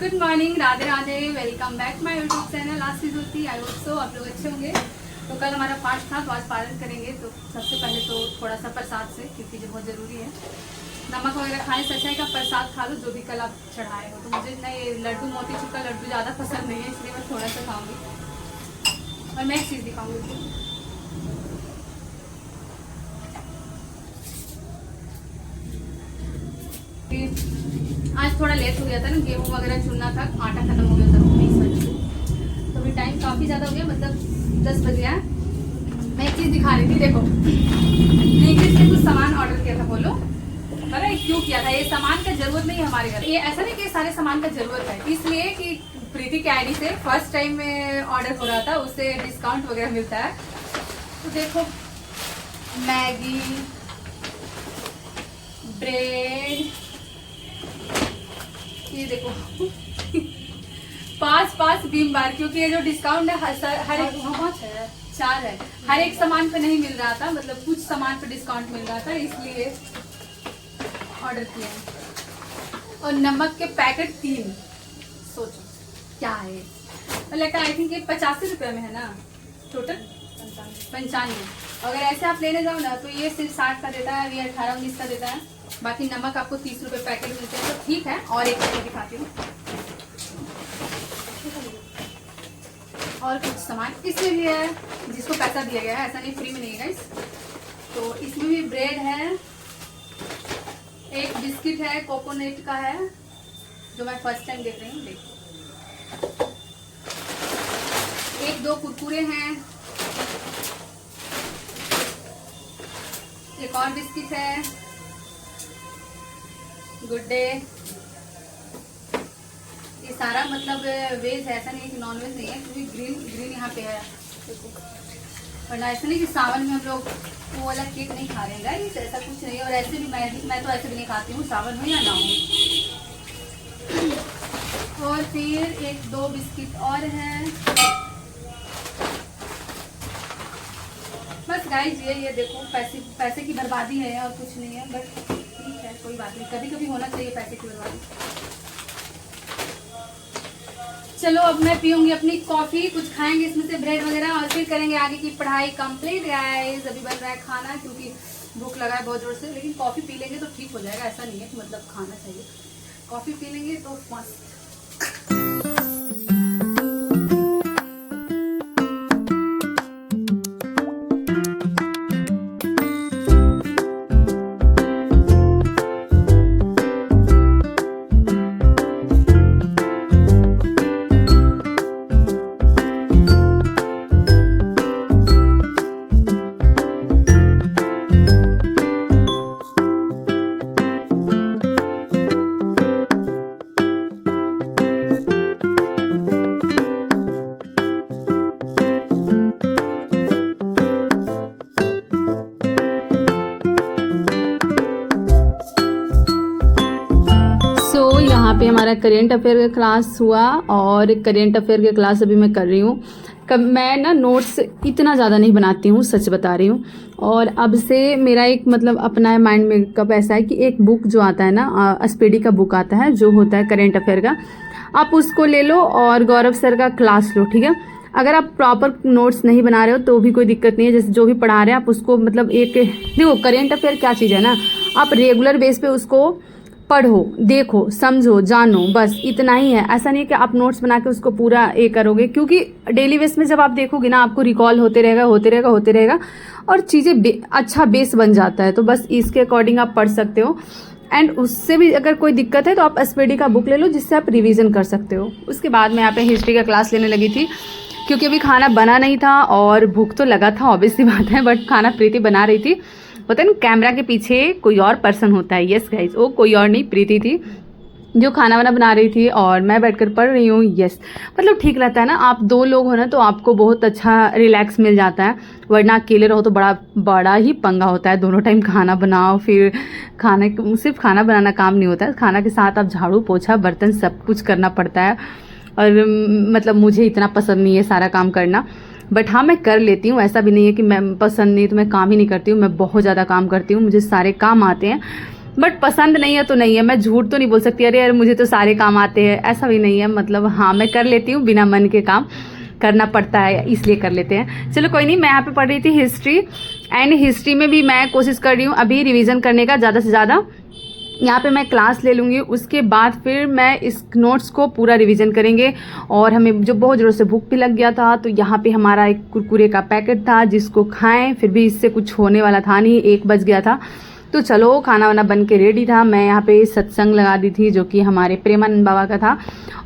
Good morning, Radhe Radhe. Welcome back my YouTube channel Ashish Hoti. I hope so आप लोग अच्छे होंगे। तो कल हमारा फास्ट था तो आज पालन करेंगे। तो सबसे पहले तो थोड़ा सा प्रसाद से, क्योंकि जो बहुत ज़रूरी है, नमक वगैरह खाने से अच्छा है का प्रसाद खा लो जो भी कल आप चढ़ाए हो। तो मुझे ना ये लड्डू मोतीचूर का लड्डू ज़्यादा पसंद नहीं है, इसलिए मैं थोड़ा सा खाऊंगी। और मैं एक चीज़ दिखाऊंगी, आज थोड़ा लेट हो गया था ना, गेहूँ वगैरह चुनना था, आटा खत्म हो गया था 20 बजे। तो अभी टाइम काफ़ी ज़्यादा हो गया, मतलब 10 बज गया। मैं एक चीज़ दिखा रही थी, देखो ब्लिंकिट से कुछ सामान ऑर्डर किया था। बोलो पता है क्यों किया था? ये सामान का जरूरत नहीं है हमारे घर। ये ऐसा नहीं कि सारे सामान का जरूरत है, इसलिए कि प्रीति के आईडी से फर्स्ट टाइम में ऑर्डर हो रहा था, उससे डिस्काउंट वगैरह मिलता है। तो देखो मैगी, ब्रेड, ये देखो पाँच बीम बार, क्योंकि ये जो डिस्काउंट है हर एक 4 है, हर एक सामान पे नहीं मिल रहा था, मतलब कुछ सामान पे डिस्काउंट मिल रहा था, इसलिए ऑर्डर किया है। और नमक के पैकेट 3, सोचो क्या है, मतलब आई थिंक ये 85 रुपये में है ना, टोटल 95। अगर ऐसे आप लेने जाओ ना तो ये सिर्फ 60 का देता है, ये 18-19 का देता है। बाकी नमक आपको 30 रुपये पैकेट मिलते हैं, तो ठीक है। और एक चीज़ दिखाती हूँ, और कुछ सामान इसमें भी है जिसको पैसा दिया गया है, ऐसा नहीं फ्री में नहीं है गाइस। तो इसमें भी ब्रेड है, एक बिस्किट है, कोकोनट का है, जो मैं फर्स्ट टाइम देख रही हूँ। देखो 1-2 कुरकुरे हैं, एक और बिस्किट है, गुड डे। ये सारा मतलब वेज है, ऐसा नहीं है कि नॉन वेज नहीं है, क्योंकि ग्रीन यहाँ पे है। देखो वरना ऐसा नहीं कि सावन में हम लोग वो वाला केक नहीं खा रहे हैं, ऐसा कुछ नहीं है। और ऐसे भी मैं तो ऐसे भी नहीं खाती हूँ, सावन हो या ना हो। और फिर 1-2 बिस्किट और है, बस गाइस ये देखो पैसे की बर्बादी है और कुछ नहीं है, बट ठीक है, कोई बात नहीं, कभी कभी होना चाहिए पैसे की बर्बादी। चलो अब मैं पीऊंगी अपनी कॉफी, कुछ खाएंगे इसमें से ब्रेड वगैरह, और फिर करेंगे आगे की पढ़ाई कंप्लीट। गाइस अभी बन रहा है खाना, क्योंकि भूख लगा है बहुत जोर से, लेकिन कॉफी पी लेंगे तो ठीक हो जाएगा, ऐसा नहीं है कि मतलब खाना चाहिए। कॉफी पी लेंगे तो मस्त। यहाँ पे हमारा करेंट अफेयर का क्लास हुआ, और करेंट अफेयर के क्लास अभी मैं कर रही हूँ। मैं ना नोट्स इतना ज़्यादा नहीं बनाती हूँ, सच बता रही हूँ। और अब से मेरा एक मतलब अपना माइंड मेकअप ऐसा है कि एक बुक जो आता है ना, स्पीडी का बुक आता है जो होता है करेंट अफेयर का, आप उसको ले लो और गौरव सर का क्लास लो, ठीक है। अगर आप प्रॉपर नोट्स नहीं बना रहे हो तो भी कोई दिक्कत नहीं है, जैसे जो भी पढ़ा रहे हैं आप उसको मतलब एक देखो, करेंट अफेयर क्या चीज़ है ना, आप रेगुलर बेस पे उसको पढ़ो, देखो, समझो, जानो, बस इतना ही है। ऐसा नहीं कि आप नोट्स बना के उसको पूरा ये करोगे, क्योंकि डेली बेस में जब आप देखोगे ना, आपको रिकॉल होते रहेगा और चीज़ें अच्छा बेस बन जाता है। तो बस इसके अकॉर्डिंग आप पढ़ सकते हो। एंड उससे भी अगर कोई दिक्कत है तो आप एसपीडी का बुक ले लो, जिससे आप रिवीजन कर सकते हो। उसके बाद मैं यहाँ पे हिस्ट्री का क्लास लेने लगी थी, क्योंकि अभी खाना बना नहीं था और भूख तो लगा था, ऑब्वियस सी बात है, बट खाना प्रीति बना रही थी। पता है ना, कैमरा के पीछे कोई और पर्सन होता है। यस गाइज, वो कोई और नहीं, प्रीति थी जो खाना वाना बना रही थी और मैं बैठकर पढ़ रही हूँ। यस, मतलब ठीक रहता है ना, आप 2 लोग हो ना तो आपको बहुत अच्छा रिलैक्स मिल जाता है, वरना अकेले रहो तो बड़ा ही पंगा होता है। दोनों टाइम खाना बनाओ, फिर सिर्फ खाना बनाना काम नहीं होता है, खाना के साथ आप झाड़ू पोछा बर्तन सब कुछ करना पड़ता है। और मतलब मुझे इतना पसंद नहीं है सारा काम करना, बट हाँ मैं कर लेती हूँ, ऐसा भी नहीं है कि मैं पसंद नहीं तो मैं काम ही नहीं करती हूँ। मैं बहुत ज़्यादा काम करती हूँ, मुझे सारे काम आते हैं। बट पसंद नहीं है तो नहीं है, मैं झूठ तो नहीं बोल सकती अरे यार मुझे तो सारे काम आते हैं, ऐसा भी नहीं है। मतलब हाँ, मैं कर लेती हूँ, बिना मन के काम करना पड़ता है इसलिए कर लेते हैं। चलो कोई नहीं। मैं यहाँ पे पढ़ रही थी हिस्ट्री, एंड हिस्ट्री में भी मैं कोशिश कर रही हूँ अभी रिवीजन करने का ज़्यादा से ज़्यादा। यहाँ पे मैं क्लास ले लूँगी, उसके बाद फिर मैं इस नोट्स को पूरा रिवीजन करेंगे। और हमें जो बहुत ज़ोर से भूख भी लग गया था, तो यहाँ पे हमारा एक कुरकुरे का पैकेट था जिसको खाएं, फिर भी इससे कुछ होने वाला था नहीं, 1 बज गया था। तो चलो खाना वाना बन के रेडी था। मैं यहाँ पे सत्संग लगा दी थी जो कि हमारे प्रेमानंद बाबा का था।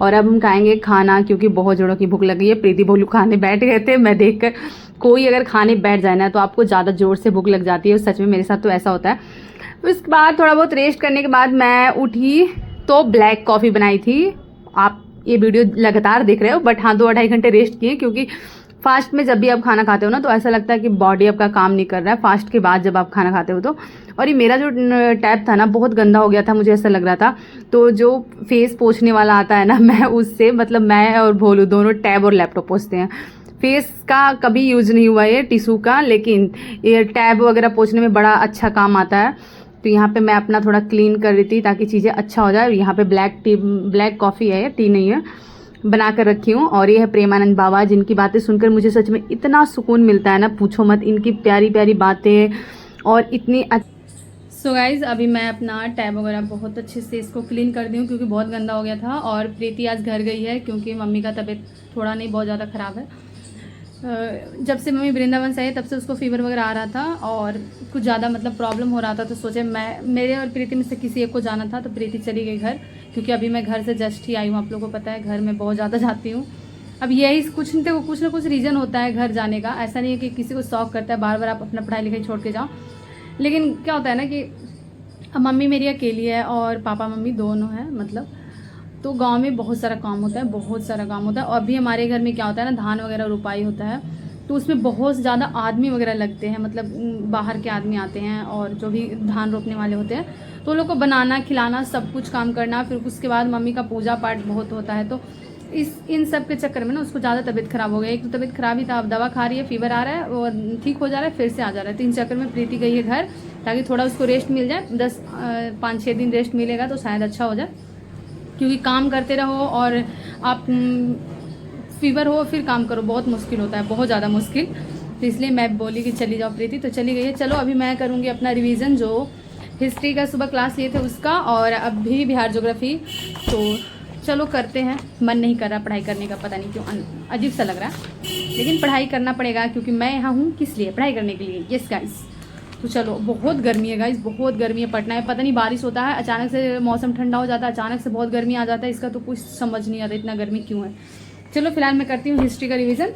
और अब हम खाएंगे खाना, क्योंकि बहुत जोरों की भूख लगी है। प्रीति भोलू खाने बैठ गए थे, मैं देखकर कोई अगर खाने बैठ जाए ना तो आपको ज़्यादा ज़ोर से भूख लग जाती है, सच में मेरे साथ तो ऐसा होता है। उसके बाद थोड़ा बहुत रेस्ट करने के बाद मैं उठी तो ब्लैक कॉफ़ी बनाई थी। आप ये वीडियो लगातार देख रहे हो, बट हाँ 2-2.5 घंटे रेस्ट किए, क्योंकि फास्ट में जब भी आप खाना खाते हो ना तो ऐसा लगता है कि बॉडी आपका काम नहीं कर रहा है फास्ट के बाद जब आप खाना खाते हो तो। और ये मेरा जो टैब था ना बहुत गंदा हो गया था, मुझे ऐसा लग रहा था। तो जो फेस पोंछने वाला आता है ना, मैं उससे मतलब मैं और भोलू दोनों टैब और लैपटॉप पोंछते हैं। फेस का कभी यूज़ नहीं हुआ है टिश्यू का, लेकिन ये टैब वगैरह पोंछने में बड़ा अच्छा काम आता है। तो यहाँ पे मैं अपना थोड़ा क्लीन कर रही थी ताकि चीज़ें अच्छा हो जाए। यहाँ पे ब्लैक कॉफ़ी है, टी नहीं है, बना कर रखी हूँ। और ये है प्रेमानंद बाबा, जिनकी बातें सुनकर मुझे सच में इतना सुकून मिलता है ना, पूछो मत। इनकी प्यारी प्यारी बातें और इतनी सो गाइज़ अभी मैं अपना टैब वगैरह बहुत अच्छे से इसको क्लीन कर दी हूँ, क्योंकि बहुत गंदा हो गया था। और प्रीति आज घर गई है क्योंकि मम्मी का तबीयत थोड़ा नहीं बहुत ज़्यादा ख़राब है। जब से मम्मी वृंदावन से आई तब से उसको फीवर वगैरह आ रहा था और कुछ ज़्यादा मतलब प्रॉब्लम हो रहा था। तो सोचे मेरे और प्रीति में से किसी एक को जाना था, तो प्रीति चली गई घर, क्योंकि अभी मैं घर से जस्ट ही आई हूँ। आप लोगों को पता है घर में बहुत ज़्यादा जाती हूँ। अब यही कुछ ना कुछ रीज़न होता है घर जाने का। ऐसा नहीं है कि किसी को शौक करता है बार बार आप अपना पढ़ाई लिखाई छोड़ के जाओ, लेकिन क्या होता है ना कि अब मम्मी मेरी अकेली है और पापा मम्मी दोनों हैं, मतलब तो गांव में बहुत सारा काम होता है, बहुत सारा काम होता है। और अभी हमारे घर में क्या होता है ना, धान वगैरह रुपाई होता है, तो उसमें बहुत ज़्यादा आदमी वगैरह लगते हैं, मतलब बाहर के आदमी आते हैं और जो भी धान रोपने वाले होते हैं, तो उन लोग को बनाना खिलाना सब कुछ काम करना। फिर उसके बाद मम्मी का पूजा पाठ बहुत होता है। तो इन सब के चक्कर में ना उसको ज़्यादा तबीयत ख़राब हो गई। एक तो तबीयत ख़राब ही था, अब दवा खा रही है, फीवर आ रहा है और ठीक हो जा रहा है, फिर से आ जा रहा है। तो इन चक्कर में प्रीति गई है घर, ताकि थोड़ा उसको रेस्ट मिल जाए। 5-6 दिन रेस्ट मिलेगा तो शायद अच्छा हो जाए, क्योंकि काम करते रहो और आप फीवर हो फिर काम करो, बहुत मुश्किल होता है, बहुत ज़्यादा मुश्किल। तो इसलिए मैं बोली कि चली जाओ प्रीति, तो चली गई है। चलो अभी मैं करूँगी अपना रिवीजन, जो हिस्ट्री का सुबह क्लास लिए थे उसका, और अभी बिहार ज्योग्राफी। तो चलो करते हैं। मन नहीं कर रहा पढ़ाई करने का, पता नहीं क्यों अजीब सा लग रहा है, लेकिन पढ़ाई करना पड़ेगा क्योंकि मैं यहाँ हूँ किस लिए, पढ़ाई करने के लिए। यस गाइस, तो चलो। बहुत गर्मी है गाइस, बहुत गर्मी है पटना में। पता नहीं बारिश होता है, अचानक से मौसम ठंडा हो जाता है, अचानक से बहुत गर्मी आ जाता है। इसका तो कुछ समझ नहीं आता इतना गर्मी क्यों है। चलो फिलहाल मैं करती हूँ हिस्ट्री का रिवीजन।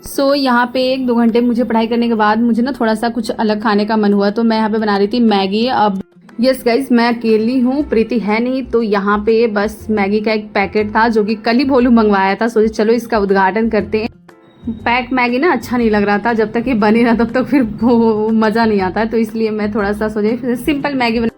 सो यहाँ पे 1-2 घंटे मुझे पढ़ाई करने के बाद मुझे ना थोड़ा सा कुछ अलग खाने का मन हुआ, तो मैं यहाँ पे बना रही थी मैगी। अब यस गाइज, मैं अकेली हूँ, प्रीति है नहीं, तो यहाँ पे बस मैगी का एक पैकेट था जो कि कल ही भोलू मंगवाया था। सोचे चलो इसका उद्घाटन करते हैं। पैक मैगी ना अच्छा नहीं लग रहा था, जब तक ये बने ना तब तक फिर वो मज़ा नहीं आता, तो इसलिए मैं थोड़ा सा सोचे सिंपल मैगी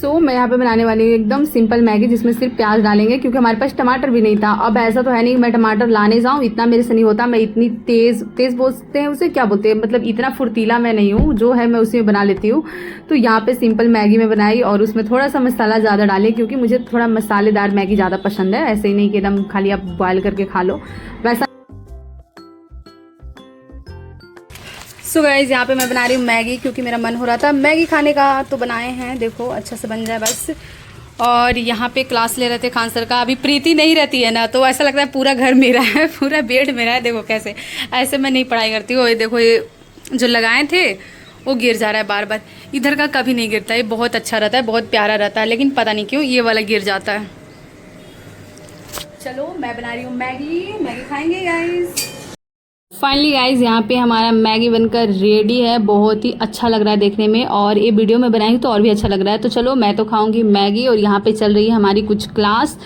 तो मैं यहाँ पे बनाने वाली हूँ एकदम सिंपल मैगी, जिसमें सिर्फ प्याज डालेंगे, क्योंकि हमारे पास टमाटर भी नहीं था। अब ऐसा तो है नहीं कि मैं टमाटर लाने जाऊँ, इतना मेरे से नहीं होता। मैं इतनी तेज़ बोलते हैं उसे, क्या बोलते हैं, मतलब इतना फुर्तीला मैं नहीं हूँ, जो है मैं उसी में बना लेती हूँ। तो यहाँ पे सिंपल मैगी में बनाई और उसमें थोड़ा सा मसाला ज़्यादा डाले, क्योंकि मुझे थोड़ा मसालेदार मैगी ज़्यादा पसंद है। ऐसे ही नहीं कि एकदम खाली आप बॉयल करके खा लो वैसा। सो गाइस, यहाँ पे मैं बना रही हूँ मैगी, क्योंकि मेरा मन हो रहा था मैगी खाने का, तो बनाए हैं। देखो अच्छा से बन जाए बस। और यहाँ पे क्लास ले रहे थे खान सर का। अभी प्रीति नहीं रहती है ना, तो ऐसा लगता है पूरा घर मेरा है, पूरा बेड मेरा है। देखो कैसे, ऐसे मैं नहीं पढ़ाई करती हूँ। ये देखो, ये जो लगाए थे वो गिर जा रहा है बार बार। इधर का कभी नहीं गिरता, ये बहुत अच्छा रहता है, बहुत प्यारा रहता है, लेकिन पता नहीं क्यों ये वाला गिर जाता है। चलो मैं बना रही हूँ मैगी खाएंगे गाइस। फाइनली गाइज यहाँ पे हमारा मैगी बनकर रेडी है। बहुत ही अच्छा लग रहा है देखने में, और ये वीडियो में बनाई तो और भी अच्छा लग रहा है। तो चलो मैं तो खाऊंगी मैगी, और यहाँ पे चल रही है हमारी कुछ क्लास।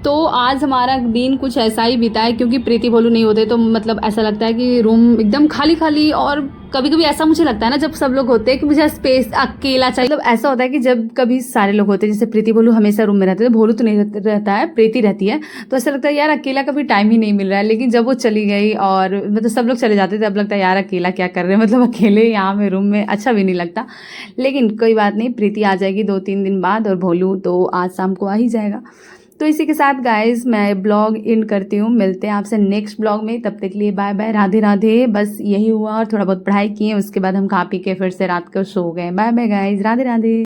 तो आज हमारा दिन कुछ ऐसा ही बीता है, क्योंकि प्रीति भोलू नहीं होते तो मतलब ऐसा लगता है कि रूम एकदम खाली खाली। और कभी कभी ऐसा मुझे लगता है ना, जब सब लोग होते हैं, कि मुझे स्पेस अकेला चाहिए। मतलब ऐसा होता है कि जब कभी सारे लोग होते हैं, जैसे प्रीति भोलू हमेशा रूम में रहते हैं, भोलू तो नहीं रहता है, प्रीति रहती है, तो ऐसा लगता है यार अकेला कभी टाइम ही नहीं मिल रहा है। लेकिन जब वो चली गई और मतलब सब लोग चले जाते थे, अब लगता है यार अकेला क्या कर रहे हैं, मतलब अकेले यहाँ में रूम में अच्छा भी नहीं लगता। लेकिन कोई बात नहीं, प्रीति आ जाएगी 2-3 दिन बाद, और भोलू तो आज शाम को आ ही जाएगा। तो इसी के साथ गाइज मैं ब्लॉग एंड करती हूँ। मिलते हैं आपसे नेक्स्ट ब्लॉग में, तब तक के लिए बाय बाय, राधे राधे। बस यही हुआ, और थोड़ा बहुत पढ़ाई किए, उसके बाद हम खा पी के फिर से रात को सो गए। Bye bye guys, Radhe Radhe.